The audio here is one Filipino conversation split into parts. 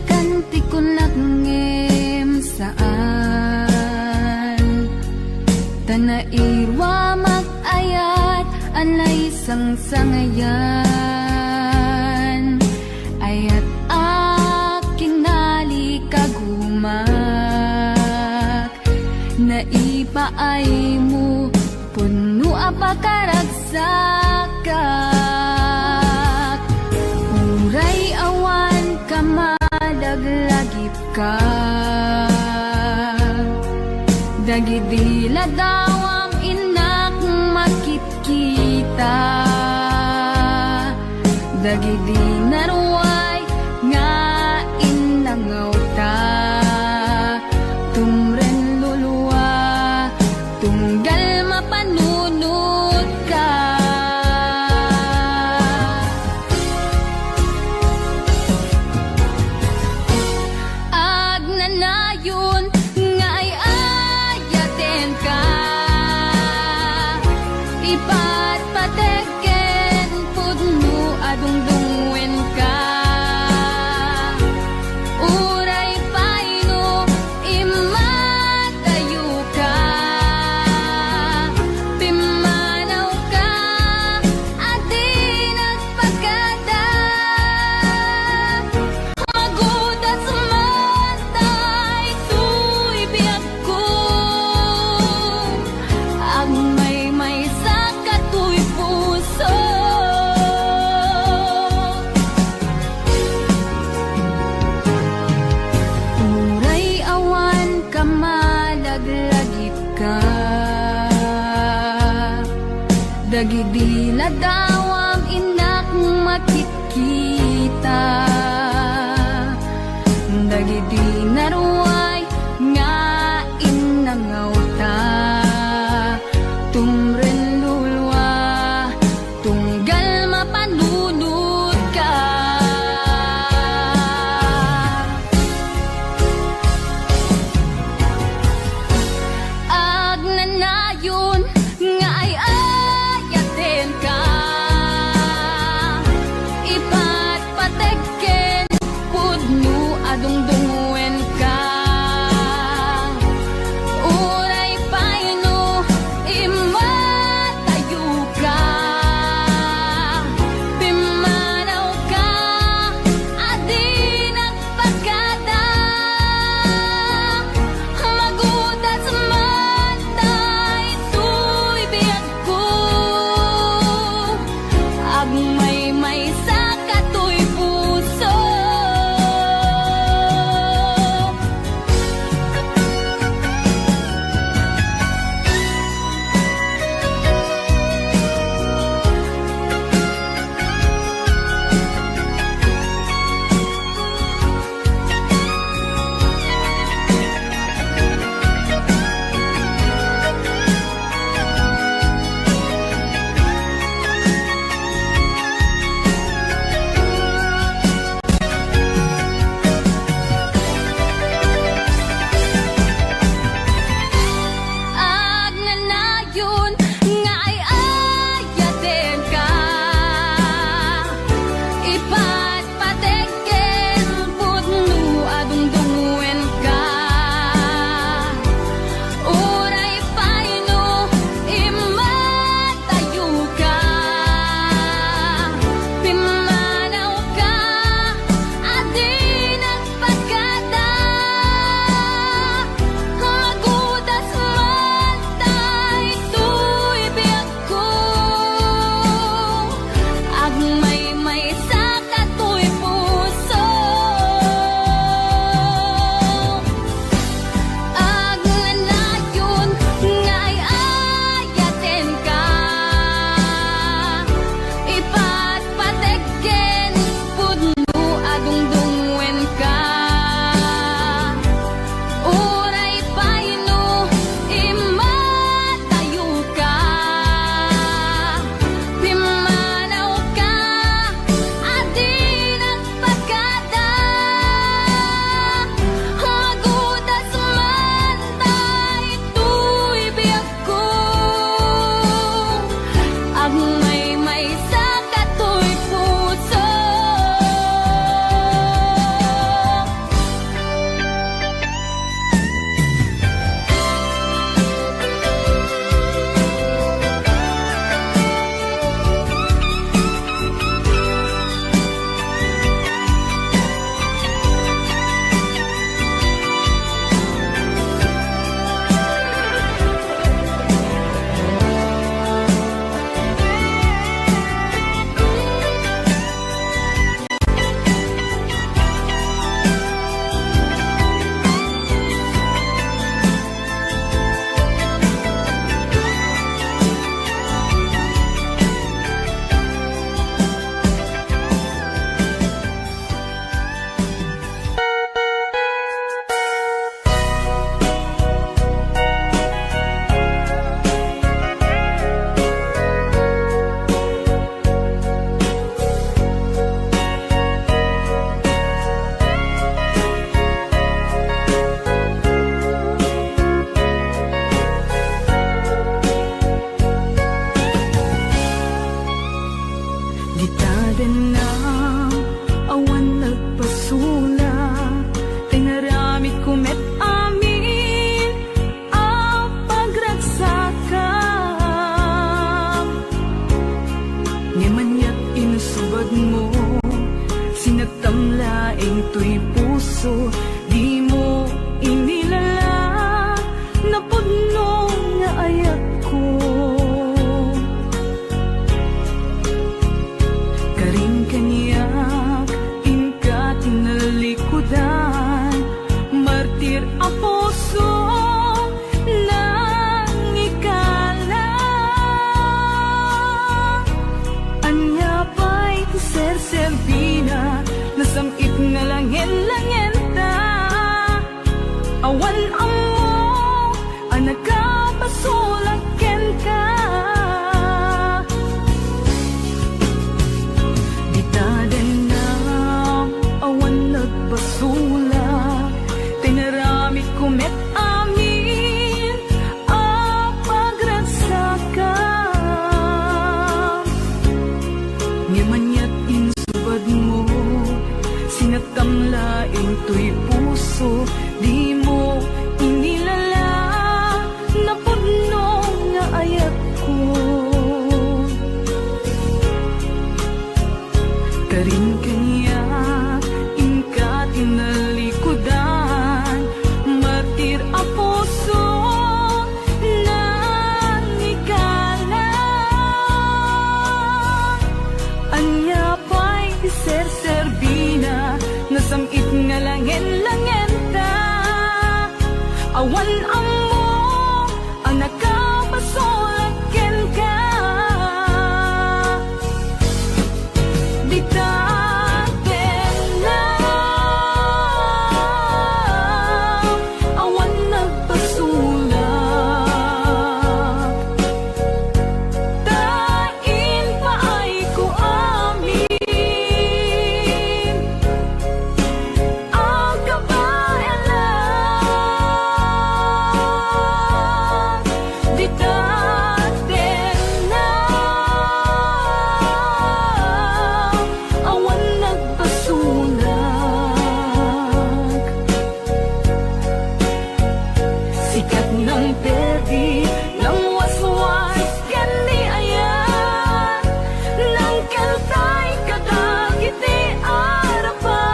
kanti ko nagngem saan tanairwa mag-ayat anay sang-sangayan ayat aking nalikagumak naipaay mo puno apakaragsakat uray awan ka malaglagip ka dagidila daw ang inak makikita dagidi naruay nga inangaw ta tumren luluwa tunggal mapanunod ka agnanayon nga ay ayaten ka ipatpateken pudno adungdungwen ka uray paino imatayo ka pimanaw ka adi nagpagada magudas matay tuy biyak ko ang may sa katuy puso uray awan ka malaglagip ka dagidila daw ang inak makikita dagidi naruay nga inangaw ta tumren lulwa tunggal mapanunod ka agnanayon nga ay ayaten ka ipatpateken pudno adungdungwen ka uray paino imatayo ka pimanaw ka adi nagpagada magudas matay tuy biyak ko agmay sa katuy puso to'y puso, di mo inilala, na puno nga ayat ko. Karing kanyak, inka tinalikudan, martir ang puso, nang ikala. Anya pa'y serserbina, nasamit nga langin-langin ta. Awan amo, anak ka, pasulaken ka. Ditadan na, awan nagbasula, tinaramit kumet amin, pagragsaka. Ngimanyat insubad mo, sinatamlaing to'y puso, di mo inilala, na puno nga ayat ko. Karing kanya, inka tinalikudan, martir ang puso, nang ikala. Anya pa'y serserbina, nasamit nga langin-langin ta. Awan amo, anak ka, pasulaken ka. Ditaten na, awan nagpasulak, tain pa ay ko amin, ang kabayanan. Ditaten na, awan nagpasulak, sikat ng perdi, ng waswas kani ayan, ng kantay kadagiti arapaan.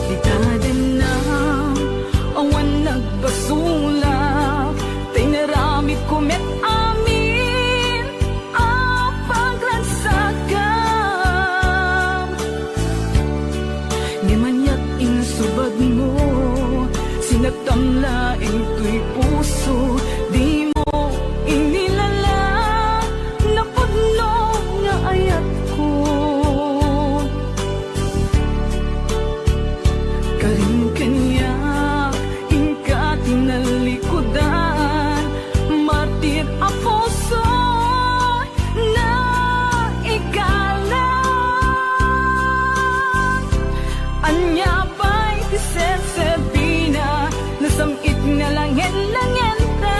Ditaden na, awan nagbasulak, tinaramit kumet amin, ang paglansagam. Ngimanyat insubad mo, sinatamlaing to'y puso, di mo inilala, na puno nga ayat ko. Karing kanya, inka tinalikudan, martir ang puso, na ikala. Anya pa'y serserbina, nasamit nga langin-langin ta.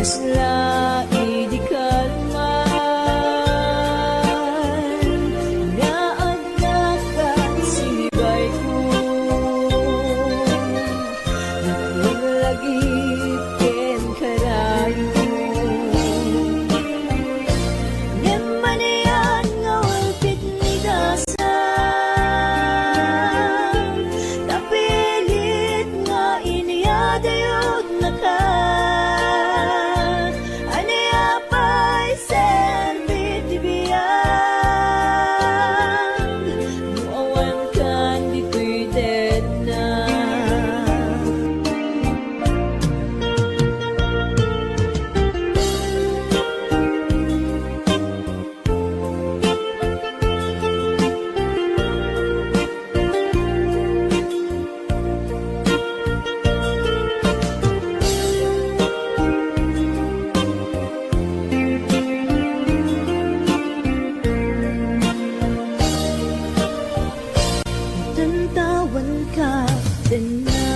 kasla di kalman nga anak at sinibay ko naglagip ken karayo ngem manian nga walpit ni dasan tapilit nga iniyadayod na ka tantawan ka din na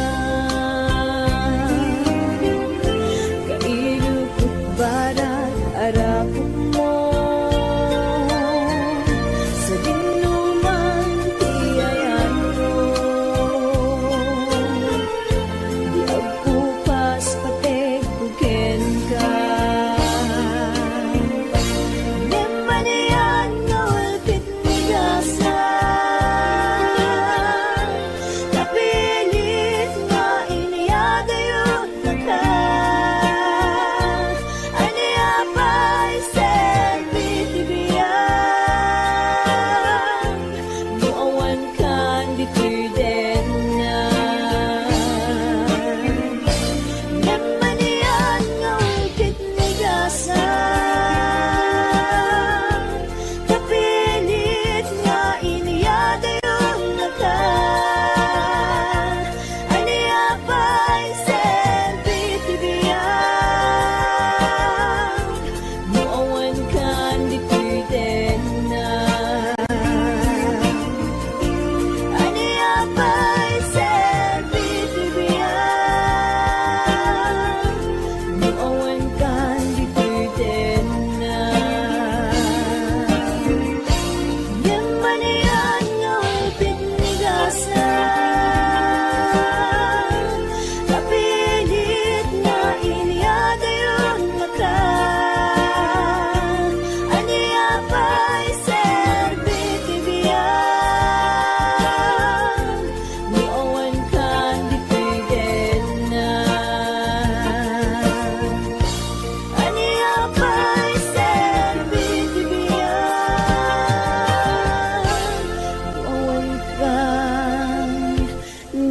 kailupot barat arapot mo sa dinuman tiyayan mo di agpupas patek buken ka nemanian nga walpit ni gasa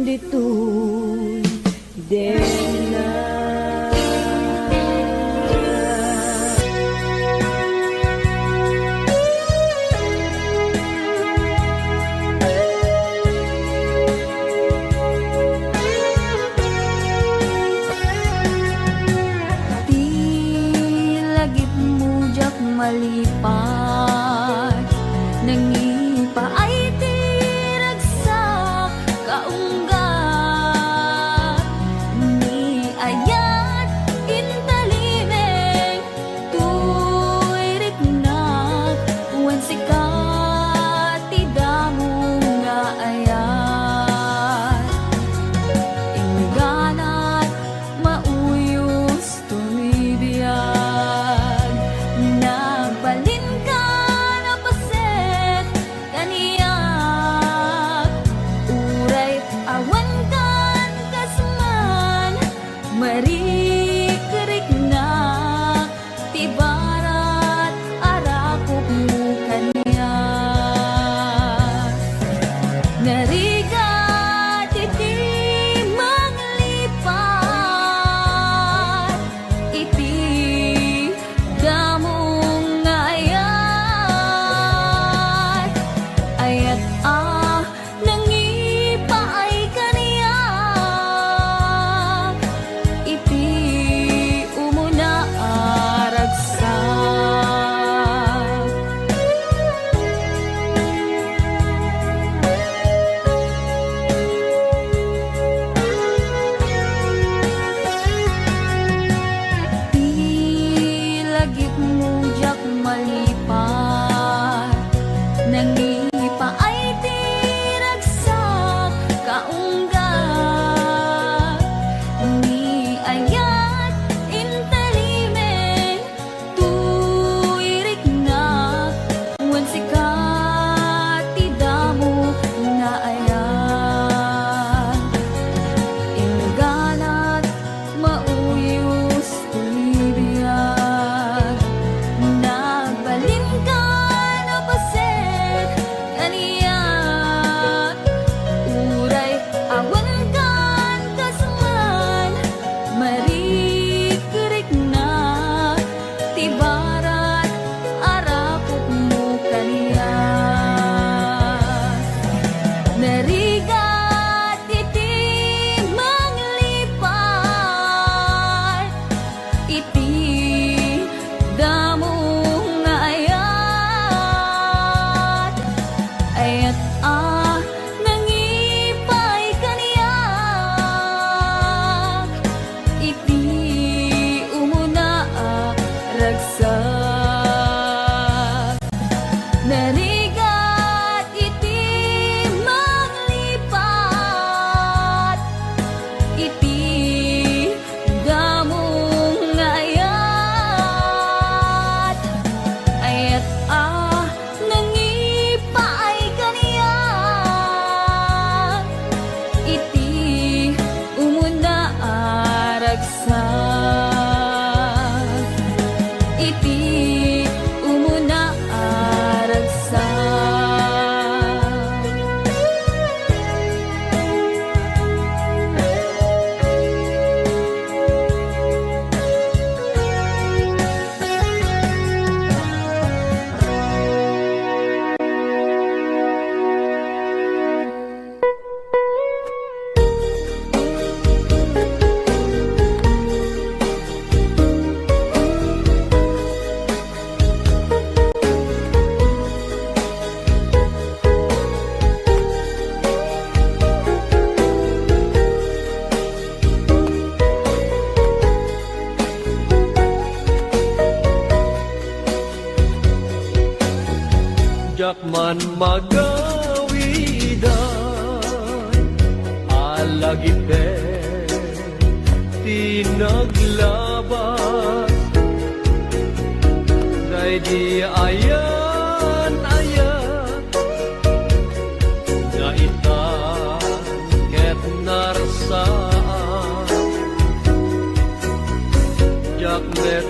dito'y dena. Di lagip mujak malipay nangipa ay tiragsak kaunggat ni ayat intalimeng tuirik na wen sikat tidamong nga ayat ingganat mauyos tumibiyag nagbalin ka Jakman magawidan alagite tinaglaban day di ayan nga ita ket narsaan jakmet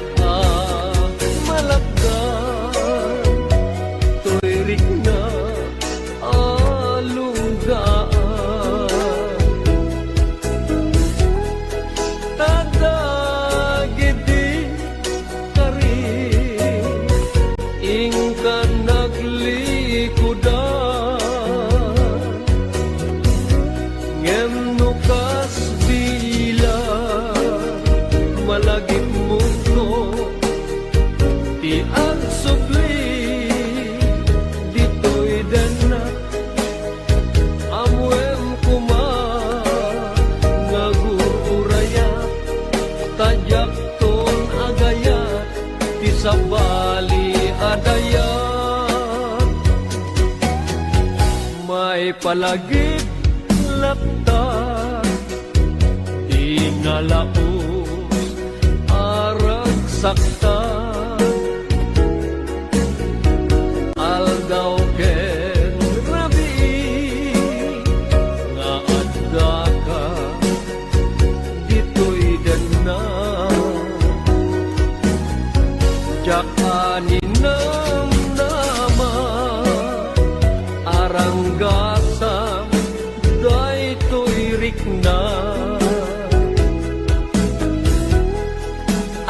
malagdan tuirik na alunggaan tadagidi karin ingkan naglikudan ngem nukas bila malagip mundo ti ang subli dito'y dana amwem kuma ngagururaya tajak ton agayat ti sabali adayat may palagip laptan ingalaos arag saktan aldaw ken rabi nga adda ka dito'y dana jakanin nam nama aranggasam daytoy rikna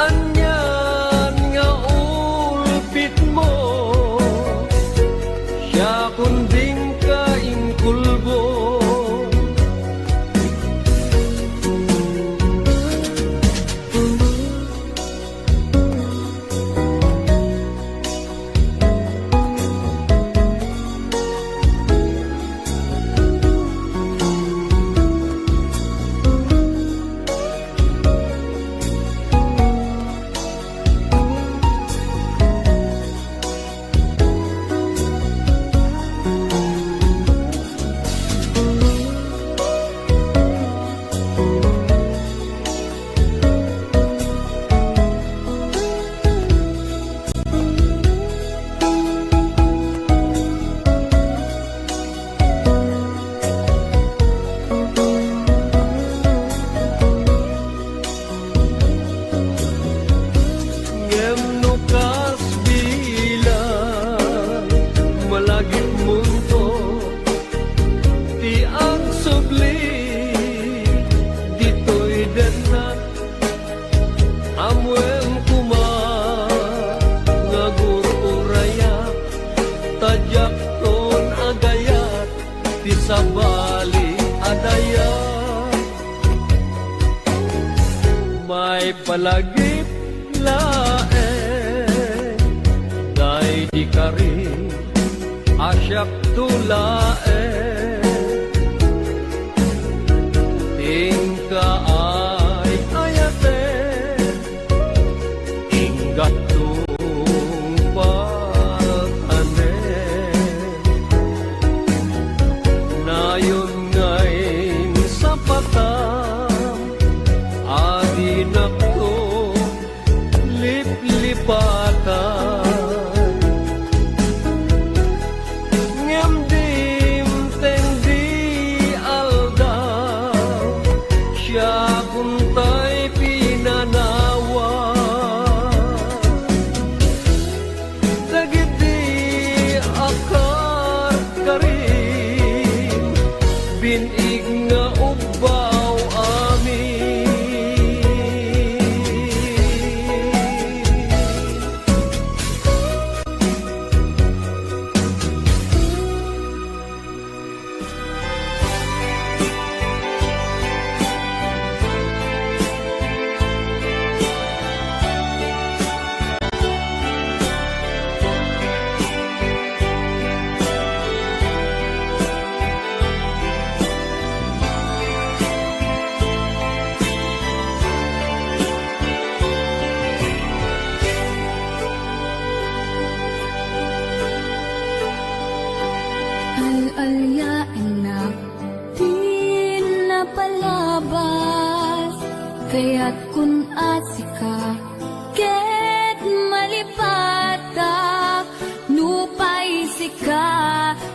anyan nga ulpit mo siya kunding kaingkulbo ngem nukas bilang malagip mundo ti ang subli dito'y denat amwem kuma ngagururaya tajak ton agayat ti sabali adayat may palagip laeng day di karin asyak tulaeng tingka ay ayate inggat tumpatane nayon ngayon sa patam adinak liplipatan ngem dim teng di aldaw siya kuntay pinanawan dagiti akar karin binig nga ubaw amin alyain na pinapalabas. Kaya't kun asika ket malipata, nupay sika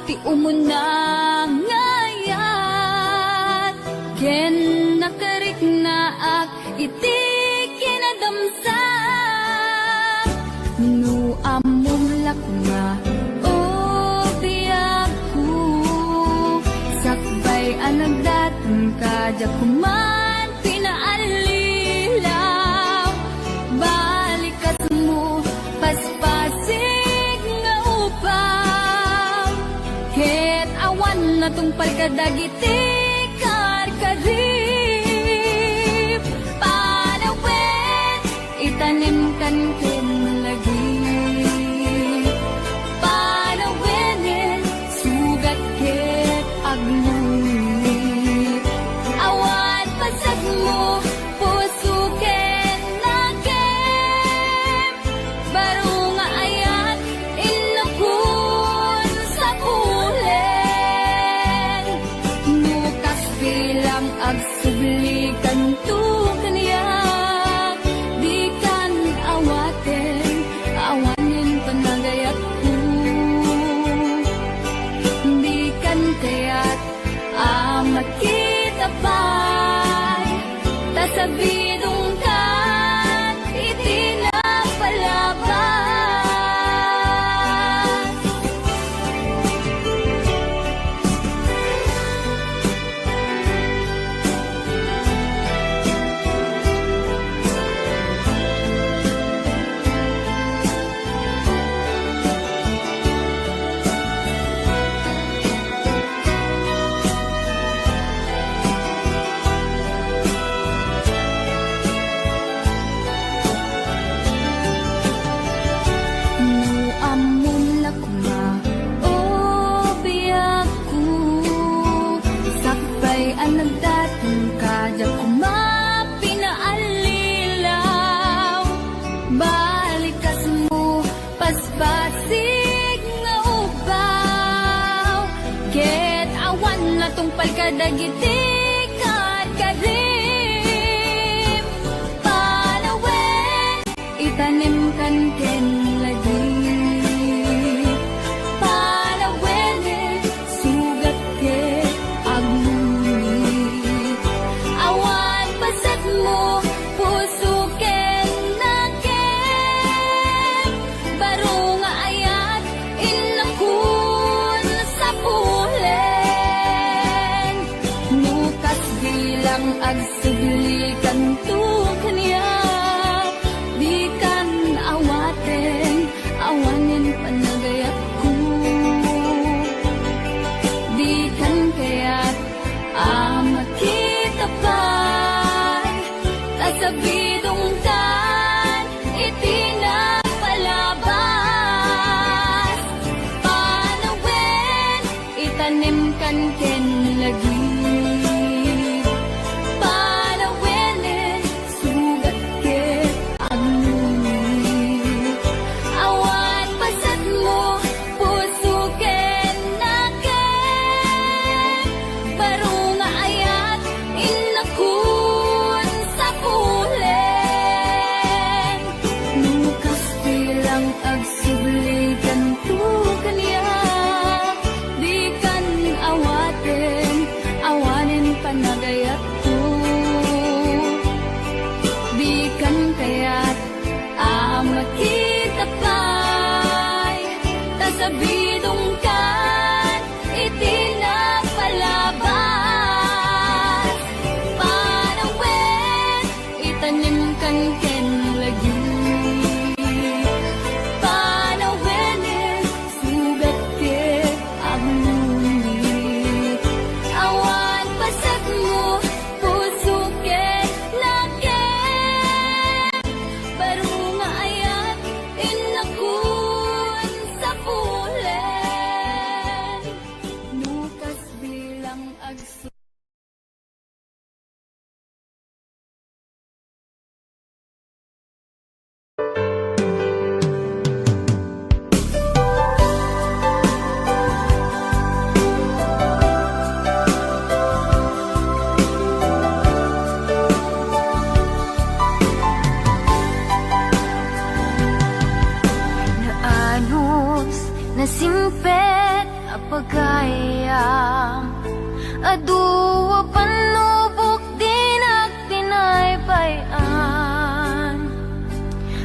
ti umunang ngayat. Ken nakarik na ak iti kinadamsa, nu amom lakma o biyag ko. Sakbay anang datang kadya kuman pinaalilaw. Balikat mo paspasig nga upaw, ket awan na tungpal kadagiti karkarip. Panawin itanim kan ken lagi, panawin sugat ket agluit. Awan pasag mo puso ken nakem, baro nga ayat inakun sa pulen. Nukas bilang agsubli kanto kaniya, di kan awaten awanin panagayat ko. Di kan kaya't makita pa'y tasabidong ka itinapalabas. Nu amon lakma o biyag ko, sakbay anang datang kadya kuma pinaalilaw. Balikas mo paspasig nga ubaw, ket awan na tungpal kadagiti karkarim. Panawin itanim kan ken lagi, panawin sugat ket agluit. Awan pasag mo puso ken nakem, baro nga ayat inakun sa pulen. Nukas bilang agsubli kanto kaniya, di kan awaten awanin panagayat ko. Di kan kaya't makita pa'y tasabidong kan itinapalabas. Panawin itanim kan ken lagi, panawin sugat ket agluit. Awan pasag mo puso ken nakem, baro nga ayat inakun sa pulen. Nukas bilang agsubli kanto kaniya, di kan awaten awanin panagayat ko. Di kan kaya't makita pa'y tasabidong kan itinapalabas. Panawin itanim kan ken lagi, panawin singpet apagayam, aduwa panubok dinak tinaybayan,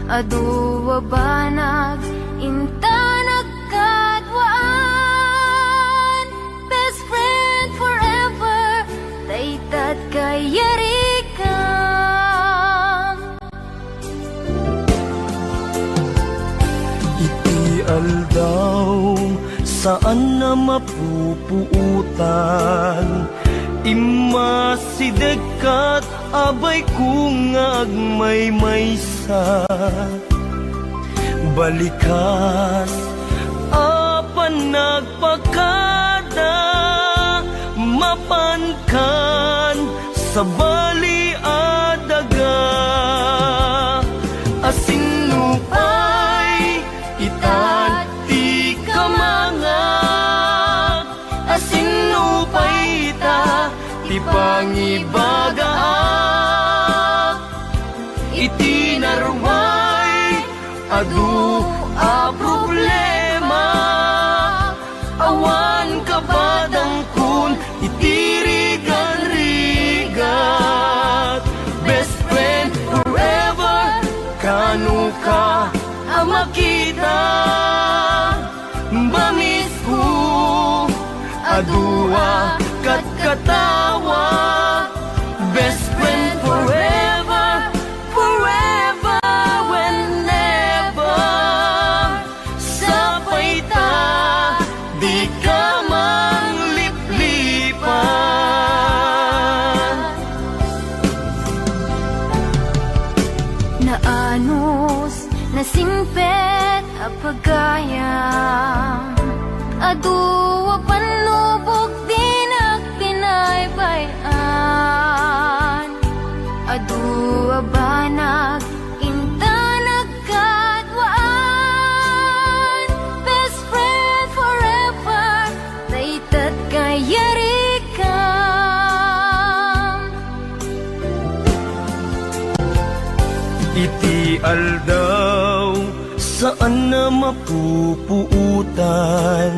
aduwa banag inta nagkadwaan, best friend forever, daytat kayarikam. Iti aldaw saan na mapupuutan, imasidekat abay kung agmaymaysa, balikas apan nagpakada, mapankan sa bali adaga, asinupay itati kamangak, asinupay ita ti pangibagaak, iti narway adu a problema, awan kabadang kun itirigan-rigat, best friend forever, kanu ka amakita, bamis ko adua kat katawa, best friend forever, forever whenever, sapay ta di ka mangliplipan. Naanos na singpet apagayam, aduwa panubok dinak pinaybayan, aduwa banag inta nagkadwaan, best friend forever, daytat kayarikam. Iti aldaw saan na mapupuutan,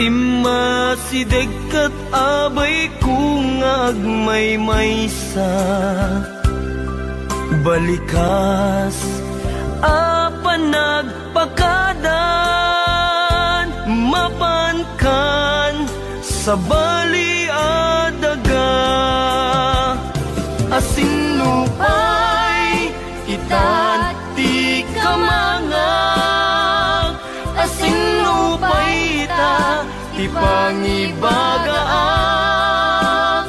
imasidekat abay kung agmaymaysa, balikas apan nagpakadan, mapankan sa bali adaga, asinupay itati kamangak, asinupay ita ti pangibagaak,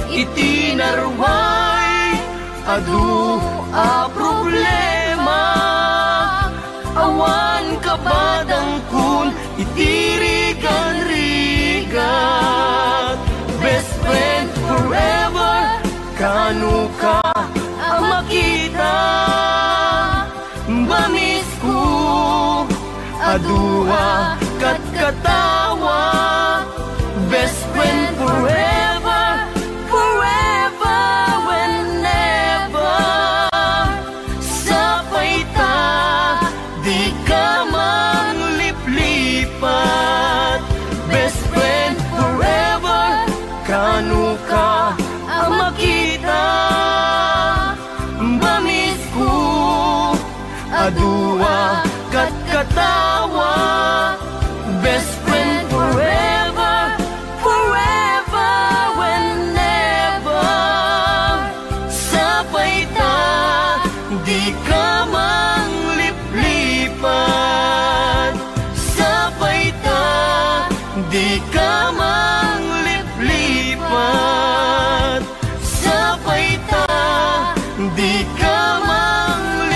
iti narway adu a problema, awan kabadang kun itirigan-rigat, best friend forever, kanu ka amakita, bamis ko adua kat katawa, best friend forever, forever whenever, sapay ta di ka mangliplipat, best friend forever, kanu ka amakita, bamis ko adua kat katawa, best friend forever, forever whenever, sapay ta di ka mangliplipan, sapay ta di ka mangliplipan, sapay ta di ka mangliplipan.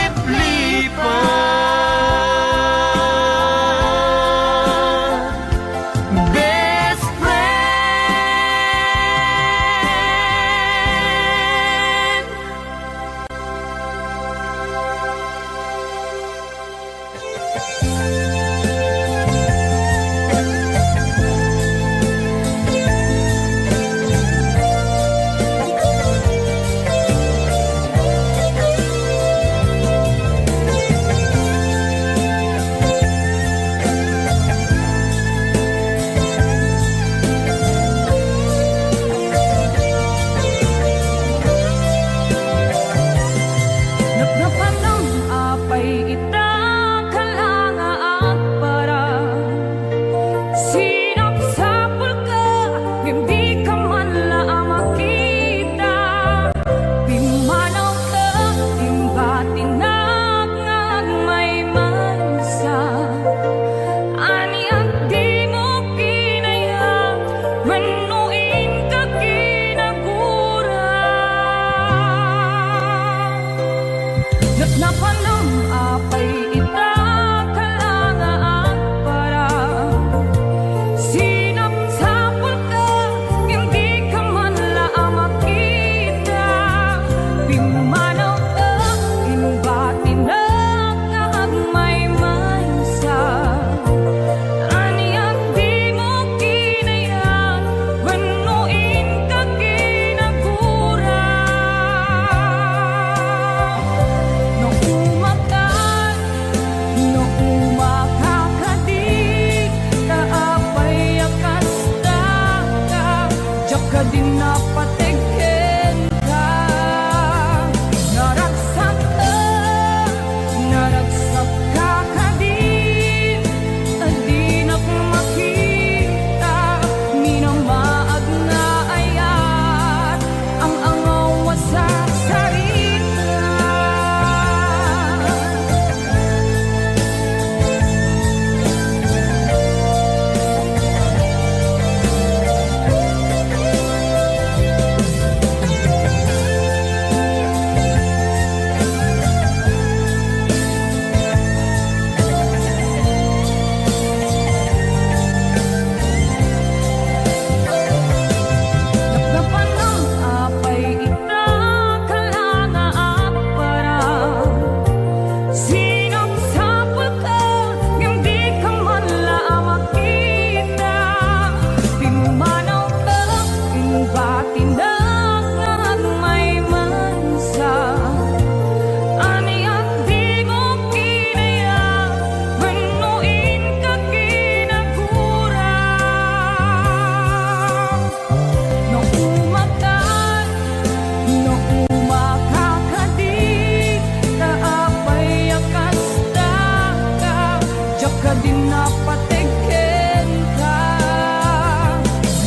sa dinapateken ka.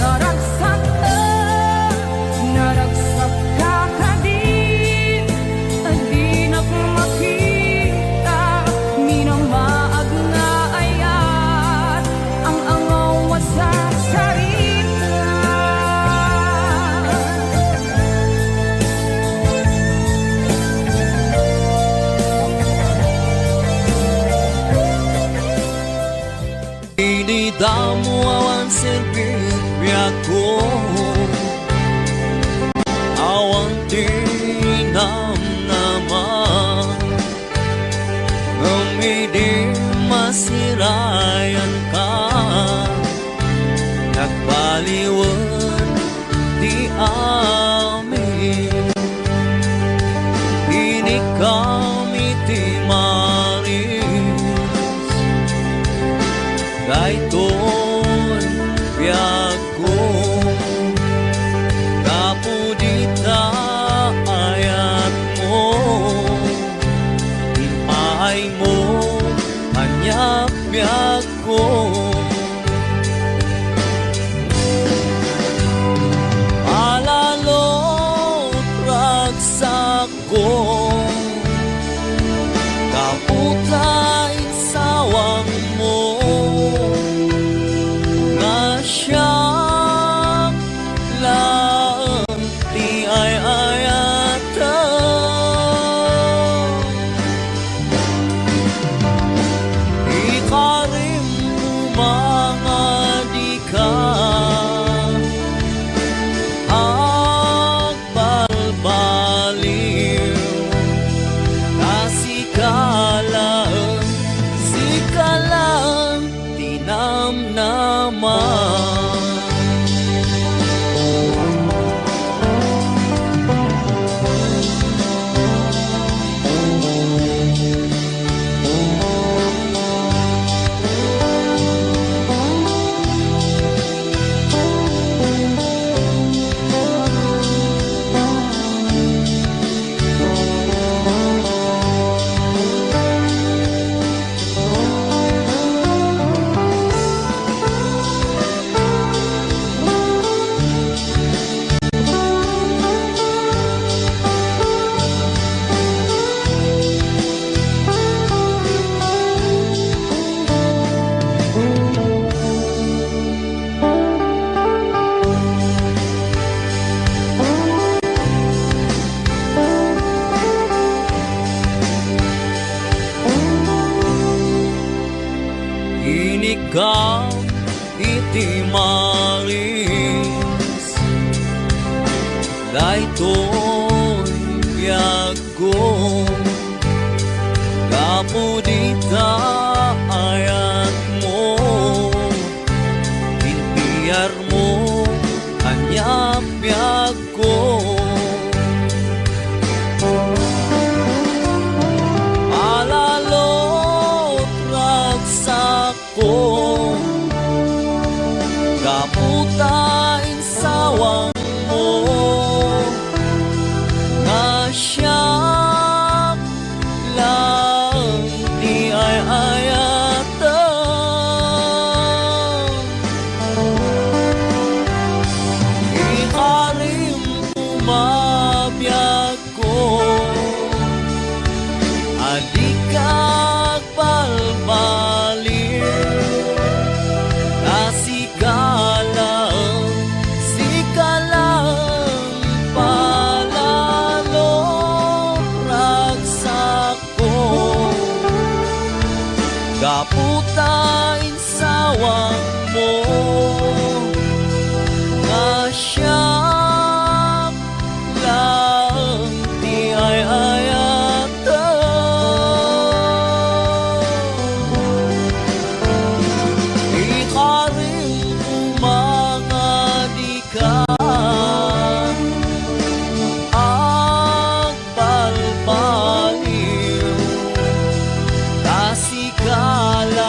Naragsak ka kadin, adi na makita, minamaag na ayat, ang angaw sa sarita. Inidamo awan servir awan tinam naman umidi masirayan ka nagbaliwan di amin ini kami ti maris daytoy biag ko kapudita ayat mo imay mo hanyak biag ko alalot ragsak ko kaputay sawang mo nga siyang lang di ay ayatan ikarim mga di ka agbalbaliw sikalang tinamnaman. Ikaw iti maris daytoy biag ko kapudita ayat mo pinpiyar mo hanyak biag ko alalot ragsak ko kaputain sawang mo nga siyang lang di ay ayatan ikarim umabiyag ko adikag balbaliw sikalang palalo ragsak ko kaputain sawang mo nga siyang lang di ay ayatan ikarim mga di ka agbalbaliw kasikala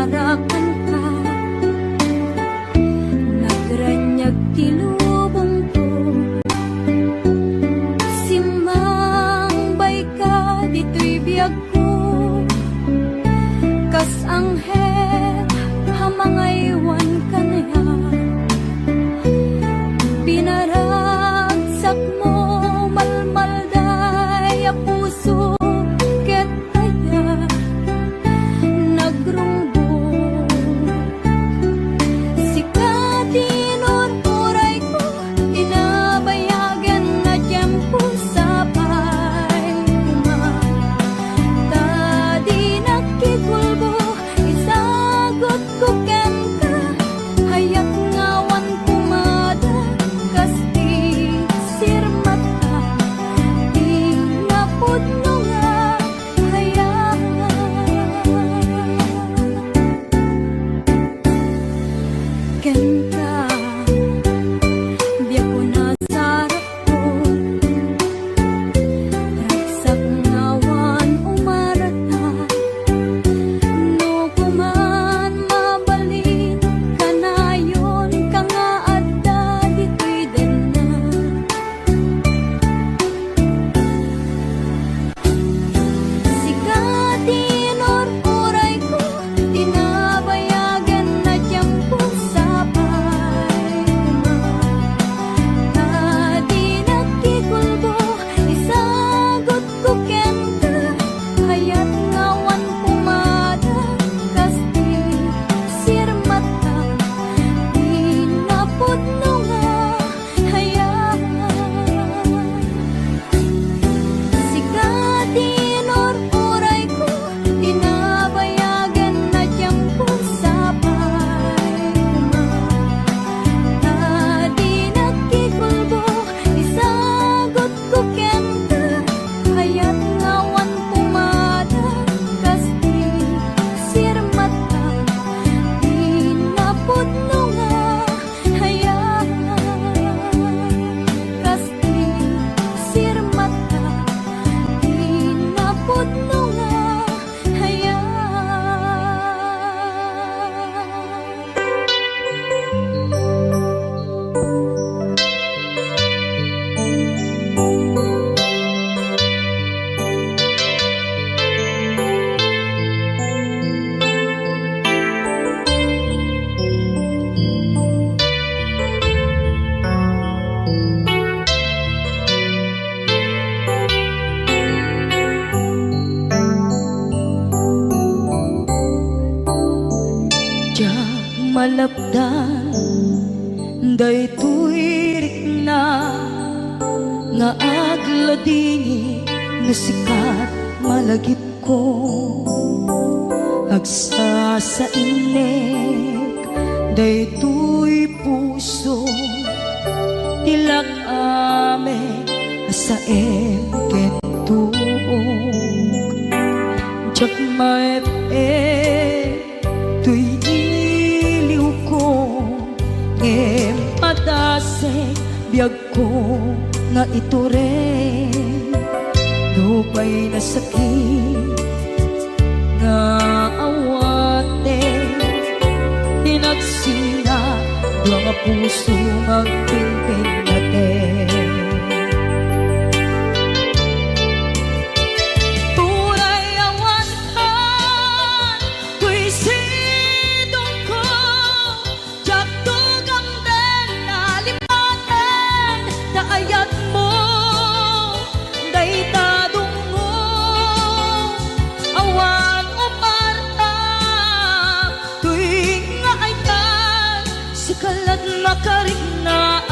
harapan ka. Nagranyag tilubong ko, simbay ka dito'y biyag ko. Kas anghel hamangaywan ka niya, pinaragsak mo malmalday a puso ket kaya nagrungbong. Sikatin uray ko, tinabayagan na tiyempo sa pagkuman. Tadi nakikulbo, isagot ko ken ka, hayat ngawan pumada, kas di sirmat ka, di napudno nga hayaan. Ken ka, biyak ko na sarap ko, ragsak ngawan umarata. No kuman mabalin kanayon ka nga adda dito'y denna. Sikatin uray ko, tinabayagan na tiyempo sa pagkuman. Tadi nakikulbo, isagot ko ken ka, hayat ngawan pumada, kas di sirmat ka, di napudno nga hayaan. Sikatin uray ko, tinabayagan na tiyempo sa pagkuman. Tadi nakikulbo, isagot ko ken ka, hayat ngawan pumada, kas di sirmat ka, di napudno nga hayaan. Kas di sirmat ka, di napudno nga hayaan. Diyak malapdan, daytoy rikna, nga agladini nga sikat malagip ko. Agsa sa inek, daytoy puso, tilak ame sa ken tuog. Diyak tuy iliw ko, padasek biyag ko nga ito rin. Dupay na sakit nga awate, tinagsina dua nga puso magpinpin natin. Tunay awan ka, tuy sidong ko, jak tugam den nalipaten, naayat mo, daytadong mo, awan umarta, tuy nga ay kan, sikalat makarigna.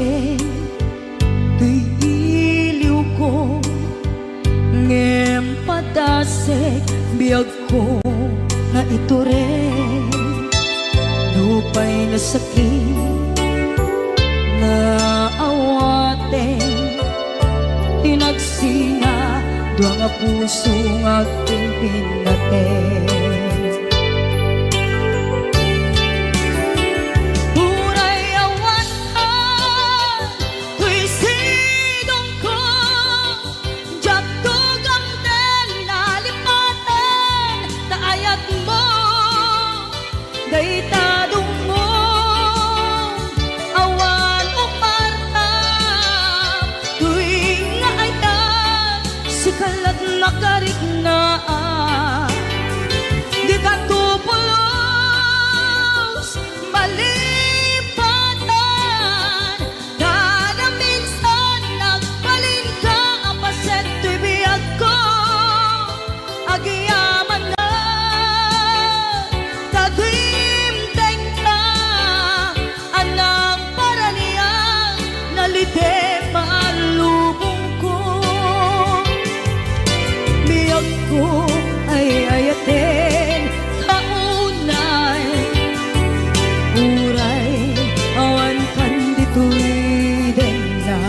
awaten tuy iliw ko ngem padasek biyag ko nga ito rin lupay na sakit na awaten tinagsinga dua nga puso nga aking pinaten. Uray awatan, tuy sidong ko, diyak tugang den nalipatan, naayat mo, daytadong mo, awan o parta, tuy nga ayat, sikalat makariknaan, di ka tupulos, malipatan, kada minsan nagbalin ka, apaset tuy biyag ko, agiyaman na, tagimteng ka, anang paraniya, nalite malubong ko. Biyag ko ay ayaten kaunay, uray awan kan dito'y dena.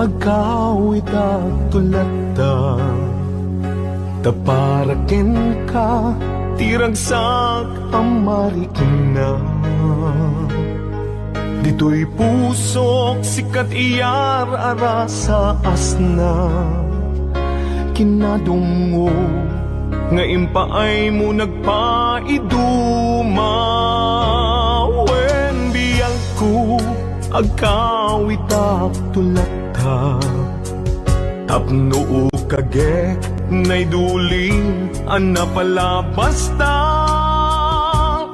agawid at tulata taparaken ka tiragsak ang marikina dito'y pusok sikat iyar ara sa asna kinadungo nga impaay mo nagpaiduma wen biyang ko agkawit at tulata tapno kagek nay duling ana pala basta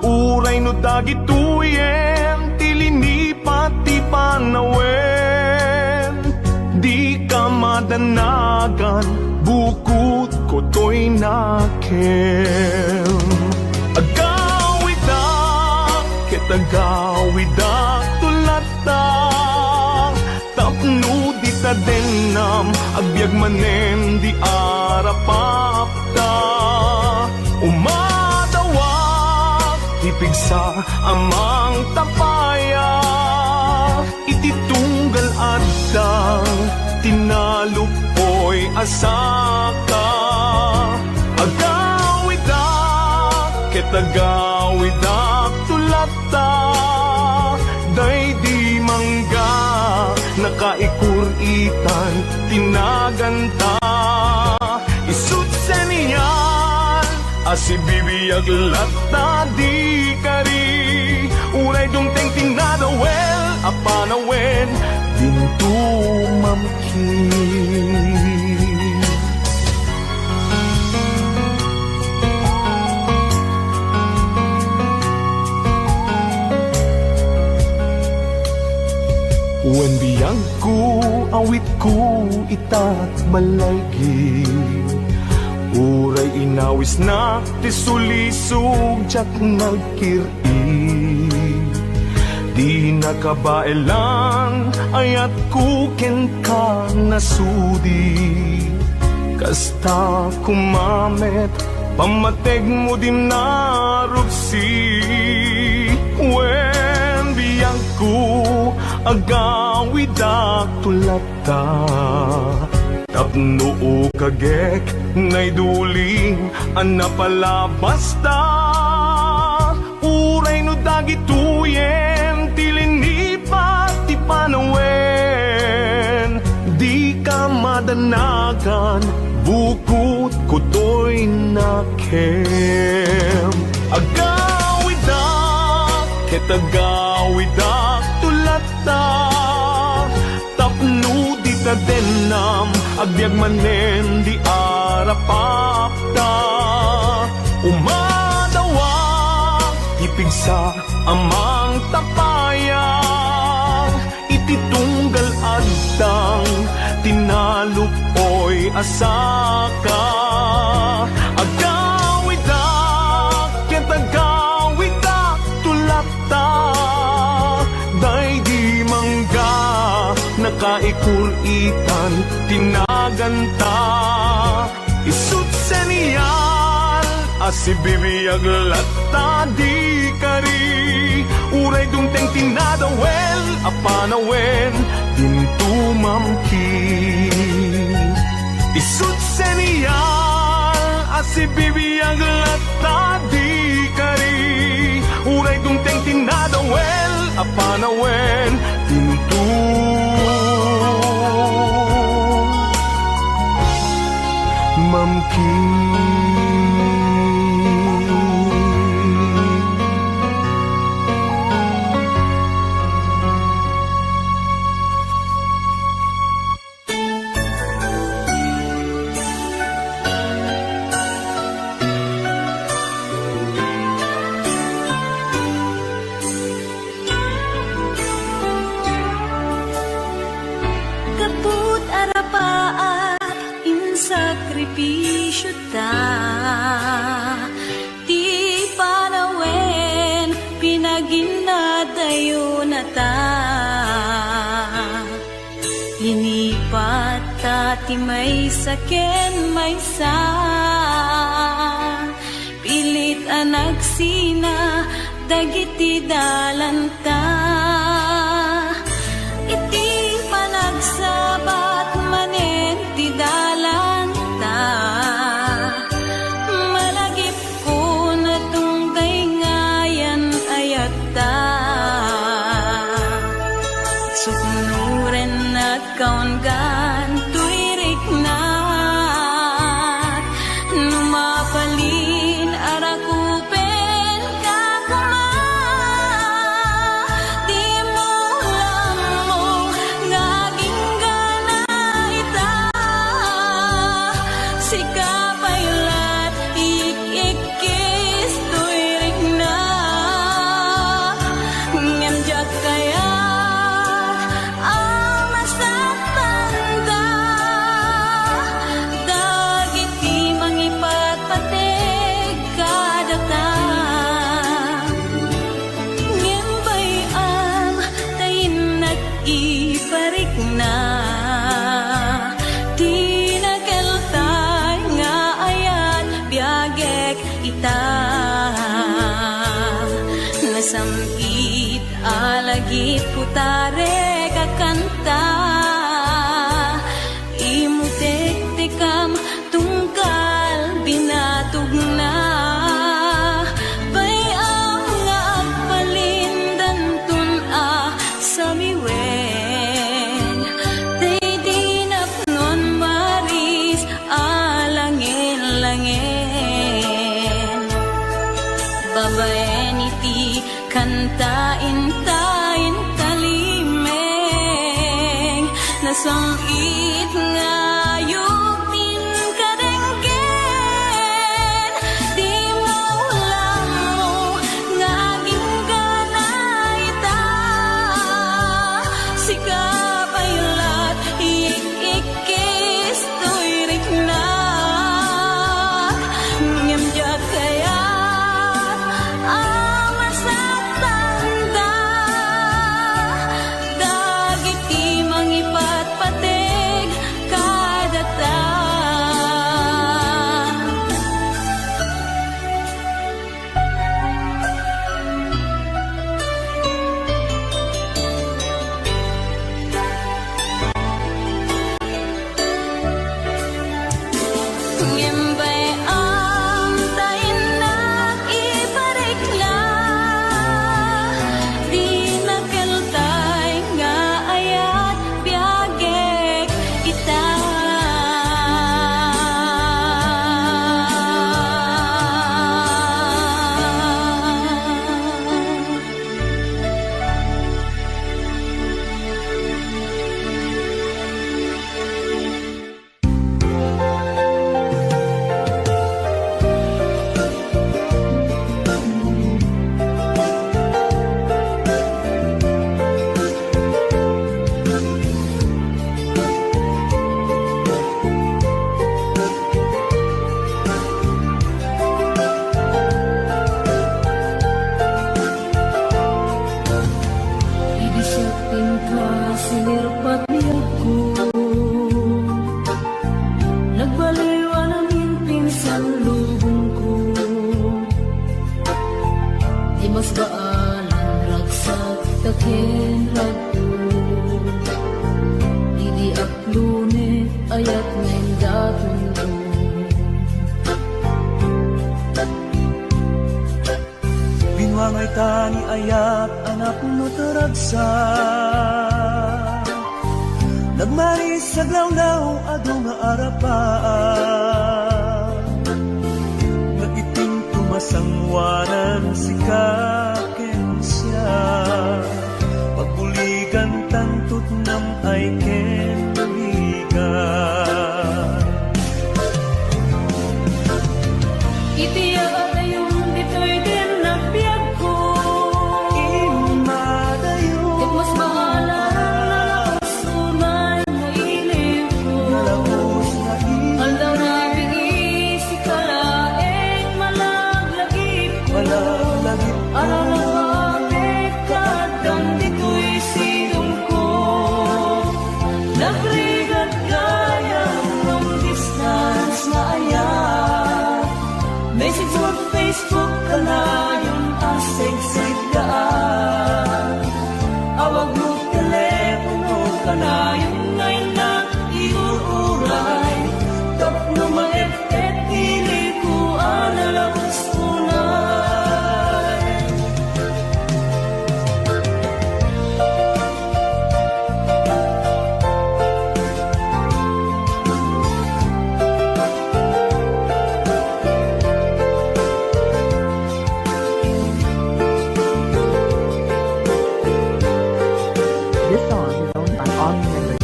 uray no dagituyen tilini pati panawen di ka madanagan bukod ko to'y nakem agawid kitagawid tulata tapno di ta denam agbyag manen di arapapta umadawak ipigsa amang tapaya ititunggal adang tinalupoy asaka agawida ketagawida tulata day di mangga nakaikuritan tinaganta isut sa niyan asibibiyag lata di kari uray dungteng tinadawel apanawen dintu mamkin wen biyang ko awit ko itat malaygi uray inawis na tisulisog jak nagkiri di nakabailan ayat kuken ka nasudi kasta kumamet pamateg mo dim narupsi wen biyang ko agawid tulata tapno kagek nay duling ana pala basta uray no dagituyen tilini pati panawen di ka madanagan bukod ko to'y nakem agawid ketagawid tulata tapno di ta denam agbyag manen di arapapta umadawak ipigsa amang tapayang ititunggal adang tinalupoy asaka agawid ketagawid tulata day di mangga nakaikuritan tinaganta isut sa niyan asibibiyag lata di kari uray dungteng tinadawel apanawen dintu mamkin isut sa niyan asibibiyag lata di kari uray dungteng tinadawel apanawen dintu Kaput arapaat in sakripisyo ta ti panawen pinaginadayo na ta linipat ta ti may saken may sa pilit anagsina dagiti dalanta iti panag kam tungkal binatog na bayaw nga agpalindan tun sa miwen day di napnon maris alangin-langin babaen iti kantain tayin talimeng nasangit nga yupin kadenggen di maulang mo nga ginggana ita sikap aylat ikikis tuirik na ngemjak kaya Binwangay tani ayat anak mo taragsa nagmaris sa glawlaw ado nga arapaan nagiting tumasangwanan si kaken siya pagbuligan tantut nam ay ken buligan itiya yung ditoy din nagbiag ko imadayo mas bahala sunay mo ilim ko nalabos na aldaw na bigi si kalaeng malaglagip ko malagip aramawagit ka dan dito'y silong ko nagligat kaya long distance na ayat message mo Facebook ka na yung asig-sig daan awag mo telepono ka na yung ngayon na iuuray tap na maepet ili ko analabas tunay This song is owned by all members.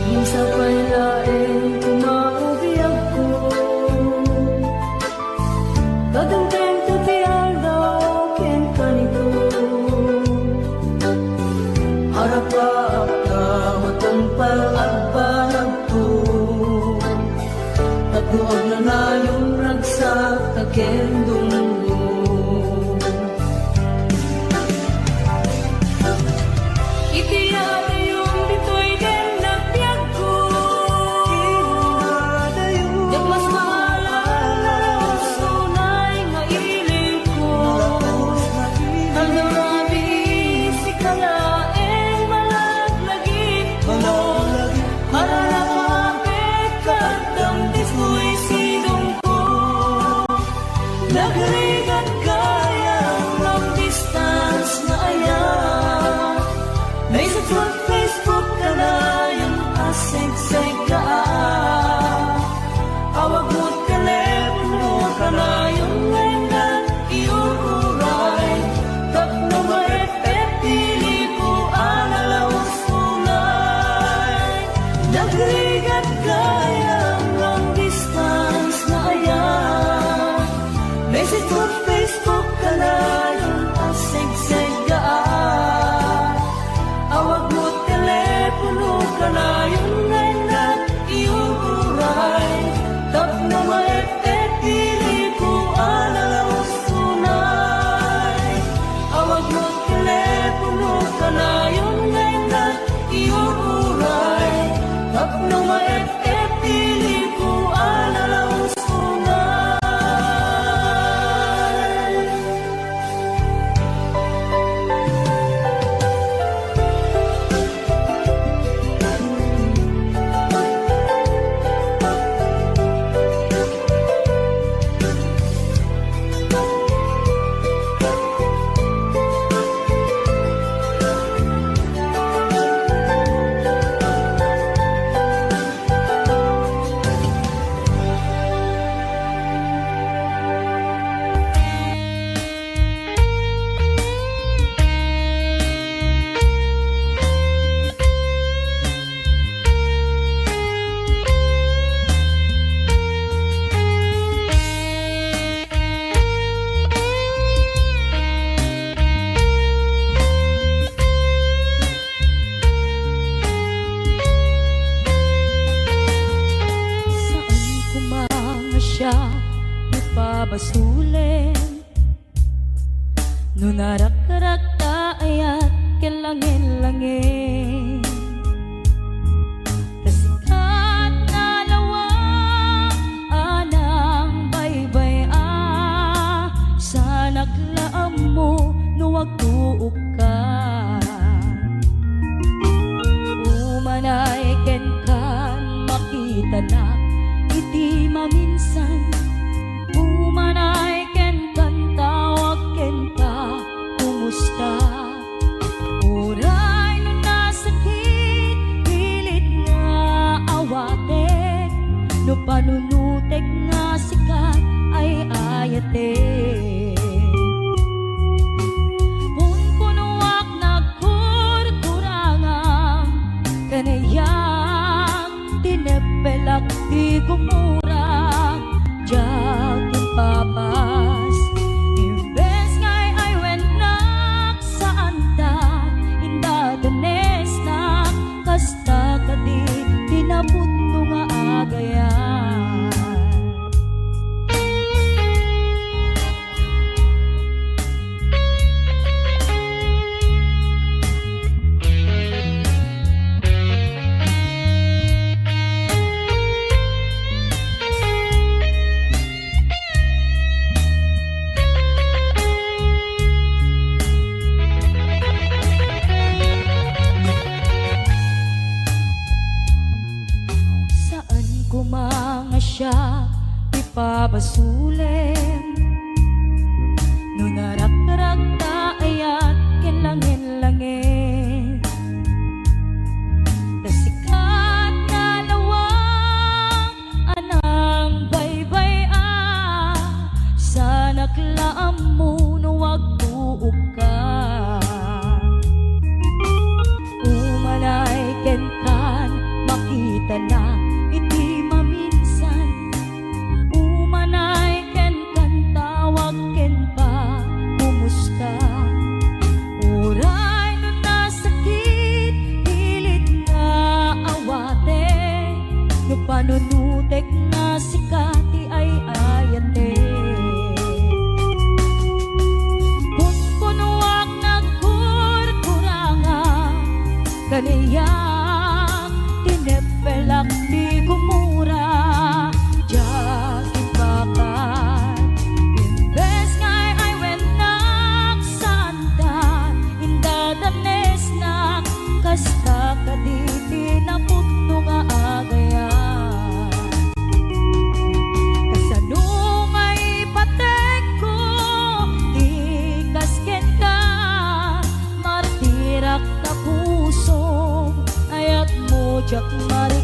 minsan pa'y laeng kumaubiyag ko dadamdeng tutiyal daw ken kanito harapa ka matampal at banag to tatuag na na yung ragsak taken dunglo itiya yung ditoy din nagbiag ko yak mas mahala sunay nga iling ko Nagarabi si kalaeng malaglagit ko para napapit katang disko'y sidong ko. Nagrigat kayang long distance na aya. May sa Facebook ka na yung asig-sig ka. Awag mo telepono ka na yung ngayon na iuuray. Tapno ma-FF, pili po alalaos tulay. Nagrigat kayang long distance na aya. Message on Facebook ka na yung asig-sig ka. Awag mo telepono ka na yung ngayon na iuuray. Tapno ma-FF, pili po alalaos tunay. Awag mo telepono ka na yung ngayon na iuuray. Tapno ma-FF, pili po alalaos tunay. Saan kumanga siya ipabasulin? Nunarak-rak ayat kelangin-langin. Kasikat na lawang anang baybay sa naglaam mo nuwag tuog ka. Umanay ken kan makita na iti maminsan. Umanay ken kan tawag ken ka kumusta. Uray no nasakit pilit nga awatek. No panunutek nga sikat ay ayatek. Punpunuak nagkurkurangang kanayang tinepelak di gumurang jag papas. Imbes ngay ay wenak saan ta inda danes na kasta kadi tinabut no nga agayan. Saan kumanga siya ipabasulin? Nunarak-rak ayat kelangin-langin. Kasikat na lawang anang baybay sa naglaam mo nuwag tuog ka. Umanay ken kan makita na iti maminsan. Umanay ken jak mari